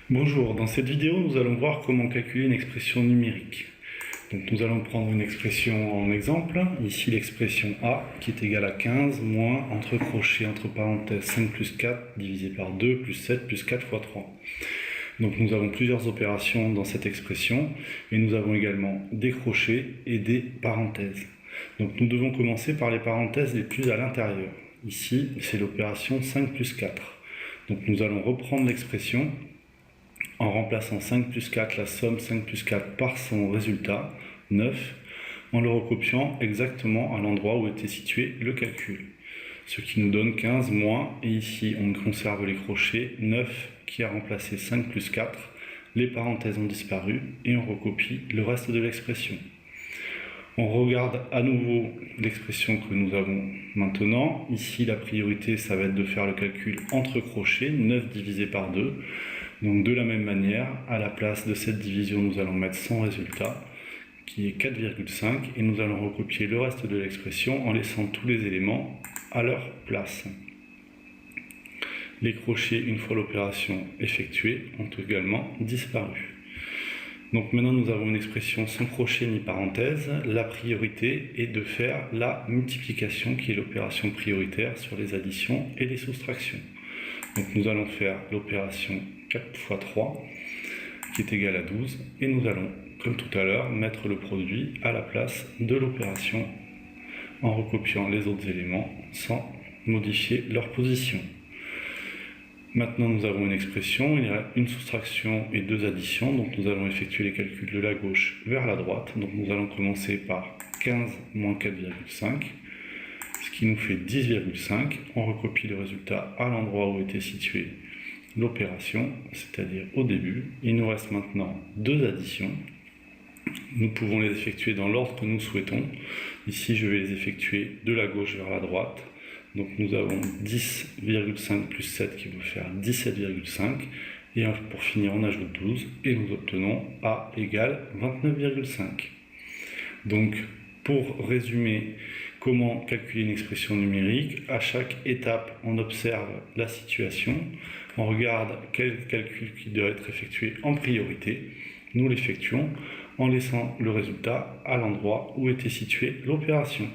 Bonjour, dans cette vidéo nous allons voir comment calculer une expression numérique. Donc nous allons prendre une expression en exemple, ici l'expression A qui est égale à 15 moins entre crochets entre parenthèses 5 plus 4 divisé par 2 plus 7 plus 4 fois 3. Donc nous avons plusieurs opérations dans cette expression et nous avons également des crochets et des parenthèses. Donc nous devons commencer par les parenthèses les plus à l'intérieur. Ici c'est l'opération 5 plus 4. Donc nous allons reprendre l'expression en remplaçant 5 plus 4, la somme 5 plus 4 par son résultat, 9, en le recopiant exactement à l'endroit où était situé le calcul. Ce qui nous donne 15 moins, et ici on conserve les crochets, 9 qui a remplacé 5 plus 4, les parenthèses ont disparu, et on recopie le reste de l'expression. On regarde à nouveau l'expression que nous avons maintenant. Ici la priorité ça va être de faire le calcul entre crochets, 9 divisé par 2. Donc de la même manière, à la place de cette division, nous allons mettre son résultat, qui est 4,5, et nous allons recopier le reste de l'expression en laissant tous les éléments à leur place. Les crochets, une fois l'opération effectuée, ont également disparu. Donc maintenant nous avons une expression sans crochet ni parenthèse. La priorité est de faire la multiplication, qui est l'opération prioritaire sur les additions et les soustractions. Donc nous allons faire l'opération 4 fois 3 qui est égale à 12 et nous allons, comme tout à l'heure, mettre le produit à la place de l'opération en recopiant les autres éléments sans modifier leur position. Maintenant nous avons une expression, il y a une soustraction et deux additions, donc nous allons effectuer les calculs de la gauche vers la droite. Donc nous allons commencer par 15 moins 4,5. Ce qui nous fait 10,5. On recopie le résultat à l'endroit où était située l'opération, c'est-à-dire au début. Il nous reste maintenant deux additions. Nous pouvons les effectuer dans l'ordre que nous souhaitons. Ici, je vais les effectuer de la gauche vers la droite. Donc nous avons 10,5 plus 7 qui va faire 17,5. Et pour finir, on ajoute 12 et nous obtenons A égale 29,5. Donc, pour résumer comment calculer une expression numérique, à chaque étape, on observe la situation, on regarde quel calcul qui doit être effectué en priorité, nous l'effectuons en laissant le résultat à l'endroit où était située l'opération.